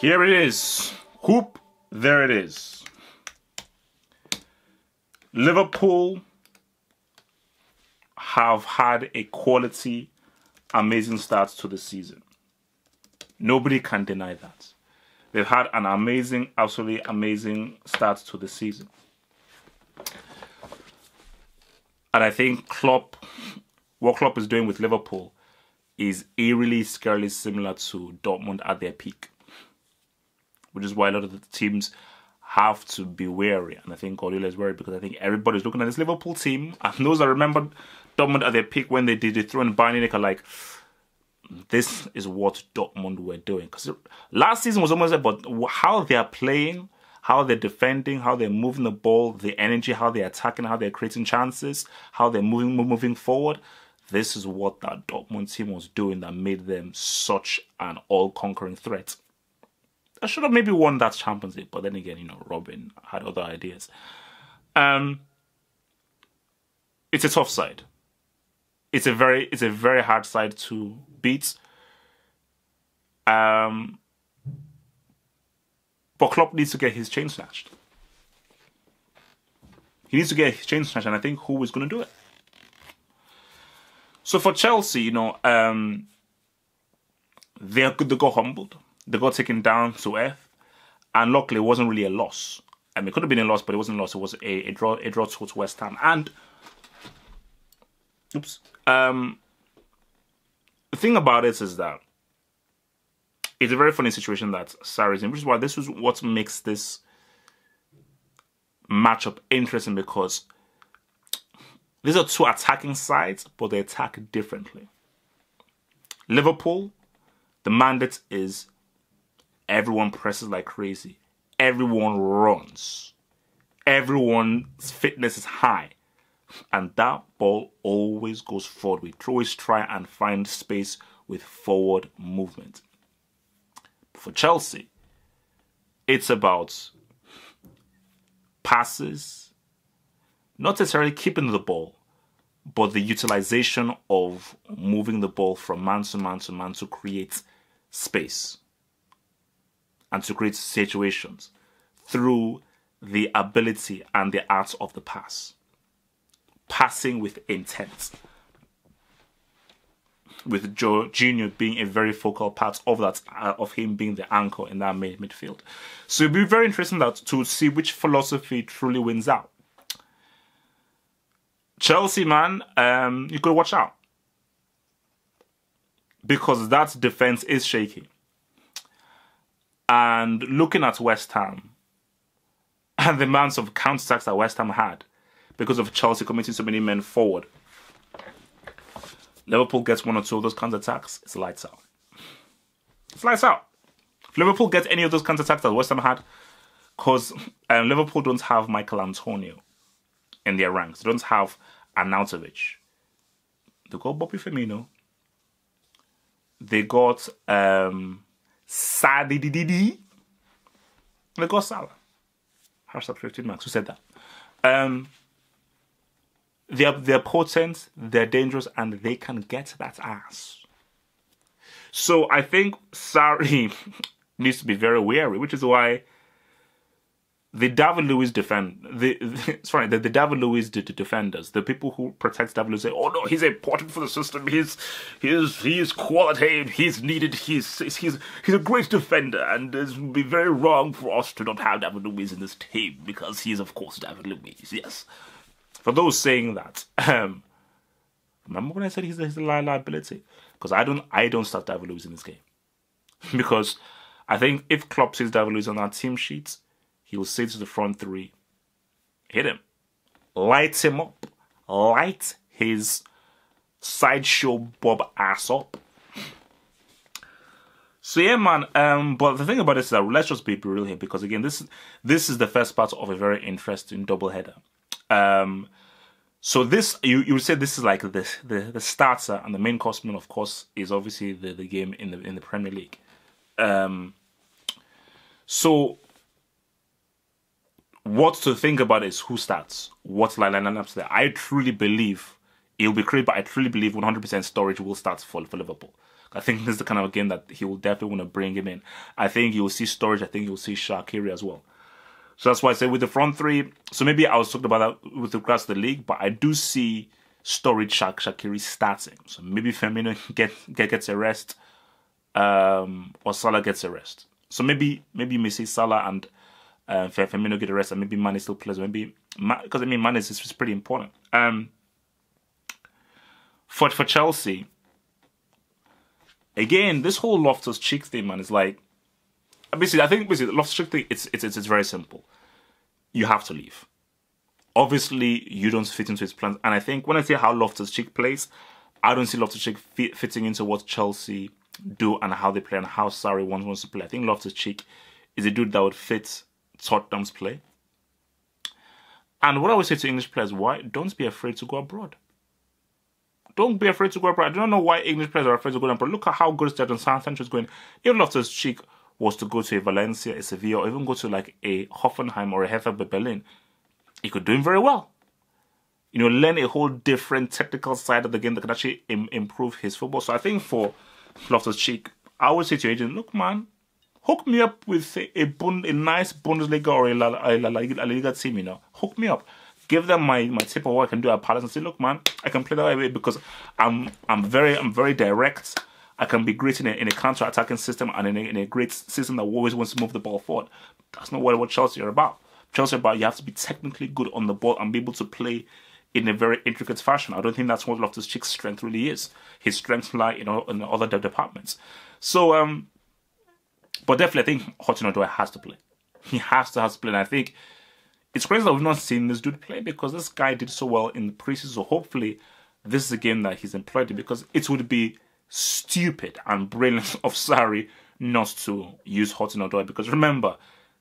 Here it is. Whoop, there it is. Liverpool have had a quality, amazing start to the season. Nobody can deny that. They've had an amazing, absolutely amazing start to the season. And I think what Klopp is doing with Liverpool is eerily, scarily similar to Dortmund at their peak. Which is why a lot of the teams have to be wary. And I think Guardiola is worried because I think everybody's looking at this Liverpool team. And those that remember Dortmund at their peak when they did it throw in Bayern Munich are like, this is what Dortmund were doing. Because last season was almost about how they are playing, how they're defending, how they're moving the ball, the energy, how they're attacking, how they're creating chances, how they're moving forward. This is what that Dortmund team was doing that made them such an all-conquering threat. I should have maybe won that Champions League, but then again, you know, Robin had other ideas. It's a tough side. It's a very hard side to beat. But Klopp needs to get his chain snatched. He needs to get his chain snatched, and I think who is going to do it? So for Chelsea, you know, they got humbled. They got taken down to earth, and luckily it wasn't really a loss. I mean, it could have been a loss, but it wasn't a loss. It was a draw towards West Ham. And the thing about it is that it's a very funny situation that Sarri's in, which is why this is what makes this matchup interesting, because these are two attacking sides, but they attack differently. Liverpool, the mandate is everyone presses like crazy. Everyone runs. Everyone's fitness is high. And that ball always goes forward. We always try and find space with forward movement. For Chelsea, it's about passes, not necessarily keeping the ball, but the utilization of moving the ball from man to man to man to create space and to create situations through the ability and the art of the pass. Passing with intent. With Jorginho being a very focal part of that, of him being the anchor in that midfield. So it'll be very interesting to see which philosophy truly wins out. Chelsea, man, you could watch out. Because that defense is shaky. And looking at West Ham and the amounts of counterattacks that West Ham had because of Chelsea committing so many men forward, Liverpool gets one or two of those counterattacks, it's lights out. It's lights out. If Liverpool gets any of those counterattacks that West Ham had, because Liverpool don't have Michael Antonio in their ranks. They don't have Arnautovic. They got Bobby Firmino. They got Sadididi. They got Salah. Hashtag 15 Max. Who said that? They're potent, they're dangerous, and they can get that ass. So I think Sarri needs to be very wary, which is why the David Luiz the David Luiz defenders, the people who protect David Luiz say, oh no, he's important for the system, he's quality, he's needed, he's a great defender, and it would be very wrong for us to not have David Luiz in this team, because he is of course David Luiz, yes. For those saying that, remember when I said he's a liability? Because I don't start David Luiz in this game. Because I think if Klopp sees David Luiz on our team sheets, he will say to the front three, hit him. Light him up. Light his sideshow Bob ass up. So yeah, man. But the thing about this is that let's just be real here, because again, this is the first part of a very interesting double header. So this you would say this is like the starter, and the main course meal, of course, is obviously the game in the Premier League. So what to think about is who starts, what lineups there. I truly believe it'll be great, but I truly believe 100% Sturridge will start for Liverpool. I think this is the kind of game that he will definitely want to bring him in. I think you'll see Sturridge. I think you'll see Shaqiri as well. So that's why I say with the front three. So maybe I was talking about that with regards to the league, but I do see Sturridge, Shaqiri starting. So maybe Firmino gets a rest, or Salah gets a rest. So maybe you may see Salah and Firmino get a rest, and maybe Mane still plays. Maybe because I mean Mane is pretty important. For Chelsea, again, this whole Loftus-Cheek thing, man, is like basically I think basically the Loftus-Cheek thing. It's very simple. You have to leave. Obviously, you don't fit into his plans, and I think when I see how Loftus-Cheek plays, I don't see Loftus-Cheek fitting into what Chelsea do and how they play and how Sarri wants to play. I think Loftus-Cheek is a dude that would fit Tottenham's play. And what I would say to English players, why don't be afraid to go abroad. Don't be afraid to go abroad. I don't know why English players are afraid to go abroad. Look at how good Jadon Sancho is going. If Loftus-Cheek was to go to a Valencia, a Sevilla, or even go to like a Hoffenheim or a Hertha Berlin, he could do him very well. You know, learn a whole different technical side of the game that could actually improve his football. So I think for Loftus-Cheek, I would say to your agent, look, man, hook me up with a nice Bundesliga or a La Liga team, you know. Hook me up. Give them my tip of what I can do at Palace and say, look, man, I can play that way because I'm very direct. I can be great in a counter-attacking system and in a great system that always wants to move the ball forward. That's not what Chelsea are about. Chelsea are about you have to be technically good on the ball and be able to play in a very intricate fashion. I don't think that's what Loftus-Cheek's strength really is. His strengths lie in other departments. So, but definitely I think Hudson-Odoi has to play. He has to play, and I think it's crazy that we've not seen this dude play because this guy did so well in the preseason. So hopefully this is a game that he's employed in because it would be stupid and brilliant of Sarri not to use Hudson-Odoi because remember,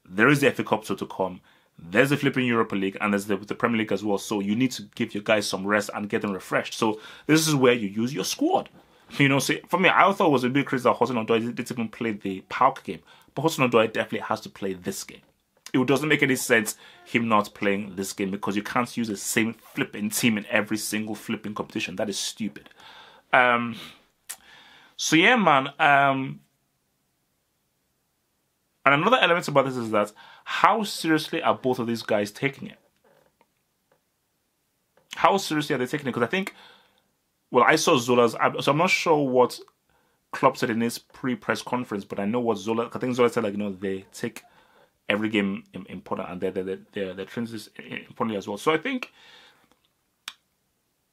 there is the FA Cup to come. There's the flipping Europa League and there's the Premier League as well. So you need to give your guys some rest and get them refreshed. So this is where you use your squad. You know, so for me, I thought it was a bit crazy that Hudson-Odoi didn't even play the PAOK game. But Hudson-Odoi definitely has to play this game. It doesn't make any sense him not playing this game because you can't use the same flipping team in every single flipping competition. That is stupid. So yeah, man. And another element about this is that how seriously are both of these guys taking it? How seriously are they taking it? Because I think, well, I saw Zola's, so I'm not sure what Klopp said in his pre-press conference, but I know what Zola, I think Zola said, like, you know, they take every game important and they're training this importantly as well. So I think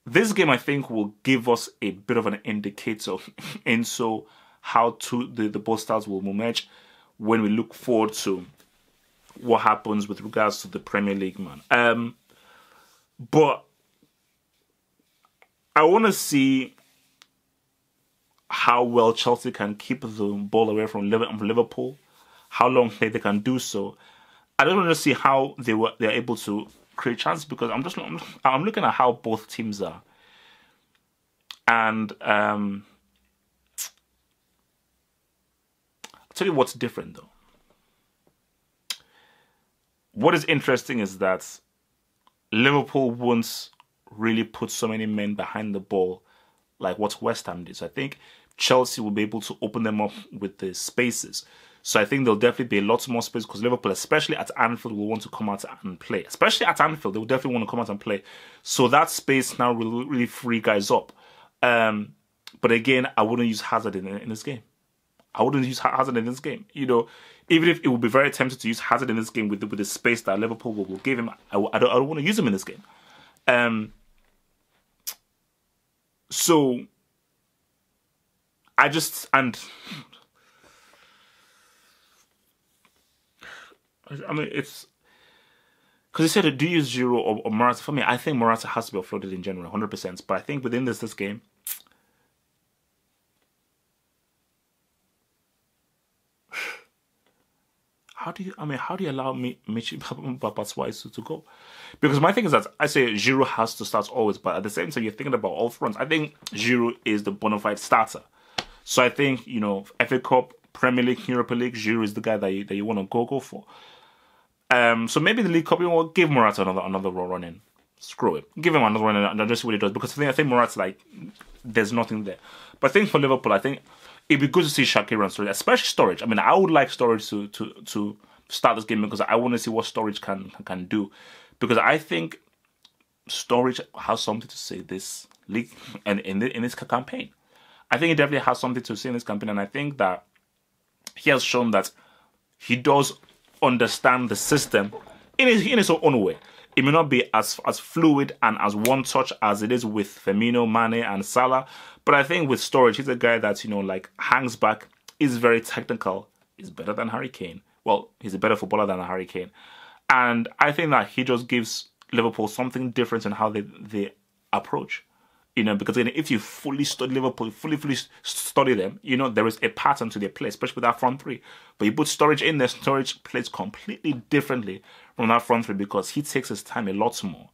this game, I think, will give us a bit of an indicator into how the both styles will merge when we look forward to what happens with regards to the Premier League, man. But I want to see how well Chelsea can keep the ball away from Liverpool, how long they can do so. I don't want to see how they're able to create chances because I'm looking at how both teams are, and I'll tell you what's different though. What is interesting is that Liverpool won't really put so many men behind the ball like what West Ham did. So I think Chelsea will be able to open them up with the spaces. So I think there'll definitely be a lot more space because Liverpool, especially at Anfield, will want to come out and play. Especially at Anfield, they will definitely want to come out and play. So that space now will really free guys up. But again, I wouldn't use Hazard in this game. I wouldn't use Hazard in this game. You know, even if it would be very tempted to use Hazard in this game with the space that Liverpool will give him, I don't want to use him in this game. So I just, and I mean, it's because he said, do you use Giroud or Morata? For me, I think Morata has to be offloaded in general, 100%. But I think within this game, how do you allow Michy Batshuayi to go? Because my thing is that I say Giroud has to start always, but at the same time, you're thinking about all fronts. I think Giroud is the bona fide starter. So I think, you know, FA Cup, Premier League, Europa League, Giroud is the guy that you want to go for. So maybe the League Cup, you know, give Morata another run in. Screw it. Give him another run in and just see what he does. Because I think Morata, like, there's nothing there. But I think for Liverpool, I think it'd be good to see Shaqiri and Sturridge, especially Sturridge. I mean, I would like Sturridge to start this game because I want to see what Sturridge can do. Because I think Sturridge has something to say this league and in this campaign. I think he definitely has something to say in this campaign, and I think that he has shown that he does understand the system in his own way. It may not be as fluid and as one-touch as it is with Firmino, Mane, and Salah, but I think with Sturridge, he's a guy that, you know, like, hangs back, is very technical, is better than Harry Kane. Well, he's a better footballer than Harry Kane. And I think that he just gives Liverpool something different in how they approach. You know, because if you fully study Liverpool, fully study them, you know, there is a pattern to their play, especially with that front three. But you put Sturridge in there, Sturridge plays completely differently from that front three because he takes his time a lot more.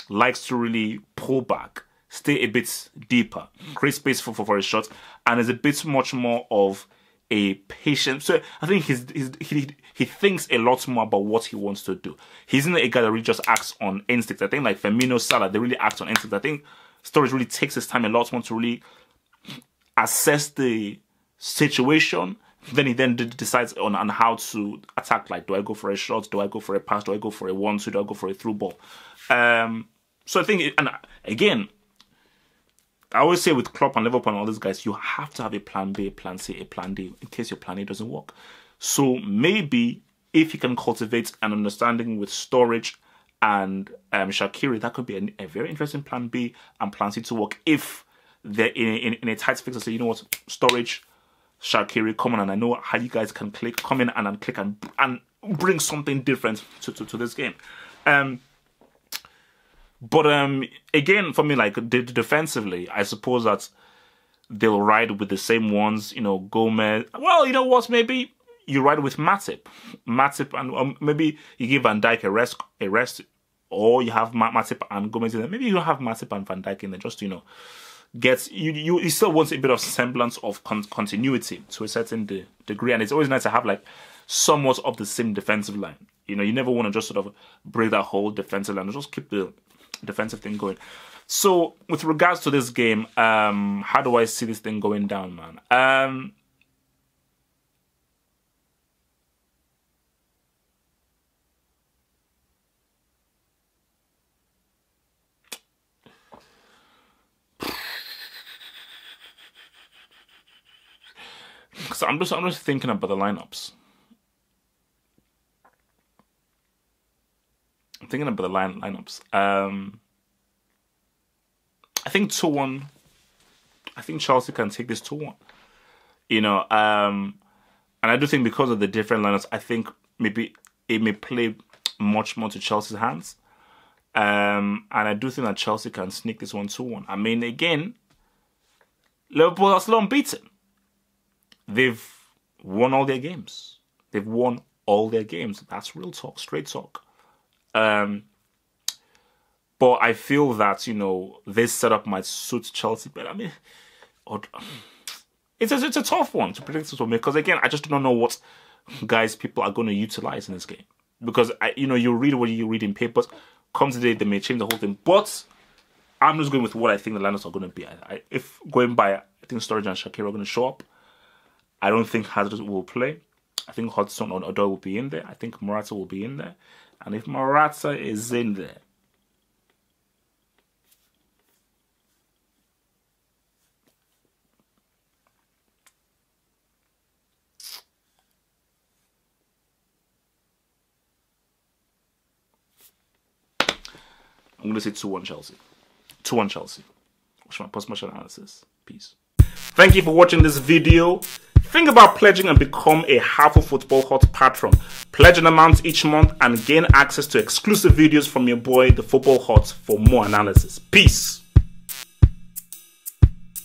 Likes to really pull back, stay a bit deeper, create space for his shots, and is a bit much more of a patient. So I think he thinks a lot more about what he wants to do. He's not a guy that really just acts on instinct. I think like Firmino, Salah, they really act on instinct. I think Sturridge really takes his time a lot more to really assess the situation. Then he decides on how to attack. Like, do I go for a shot? Do I go for a pass? Do I go for a 1-2? Do I go for a through ball? So I think, and again, I always say with Klopp and Liverpool and all these guys, you have to have a plan B, a plan C, a plan D in case your plan A doesn't work. So maybe if you can cultivate an understanding with Sturridge and Shaqiri, that could be a very interesting plan B and plan C to work if they're in a tight fix and say, you know what, Sturridge, Shaqiri, come on, and I know how you guys can come in and click and bring something different to this game. But again, for me, like defensively, I suppose that they'll ride with the same ones. You know, Gomez. Well, you know what? Maybe you ride with Matip, and maybe you give Van Dijk a rest, or you have Matip and Gomez in there. Maybe you don't have Matip and Van Dijk in there. Just, you know, you still want a bit of semblance of continuity to a certain degree, and it's always nice to have like somewhat of the same defensive line. You know, you never want to just sort of break that whole defensive line. Just keep the defensive thing going. So with regards to this game, how do I see this thing going down, man? So I'm just thinking about the lineups. I'm thinking about the lineups. I think 2-1. I think Chelsea can take this 2-1. You know, and I do think because of the different lineups, I think maybe it may play much more to Chelsea's hands. And I do think that Chelsea can sneak this one 2-1. I mean, again, Liverpool are still unbeaten. They've won all their games. They've won all their games. That's real talk, straight talk. But I feel that, you know, this setup might suit Chelsea better. I mean, it's a tough one to predict this one because, again, I just don't know what guys people are going to utilize in this game. Because, you know, you read what you read in papers. Come today, they may change the whole thing. But I'm just going with what I think the lineups are going to be. If going by, I think Sturridge and Shaqiri are going to show up. I don't think Hazard will play. I think Hudson or Odoi will be in there. I think Morata will be in there. And if Morata is in there, I'm going to say 2-1 Chelsea. 2-1 Chelsea. Watch my post-match analysis. Peace. Thank you for watching this video. Think about pledging and become a Half of Football Hot patron. Pledge an amount each month and gain access to exclusive videos from your boy, the Football Hot, for more analysis. Peace.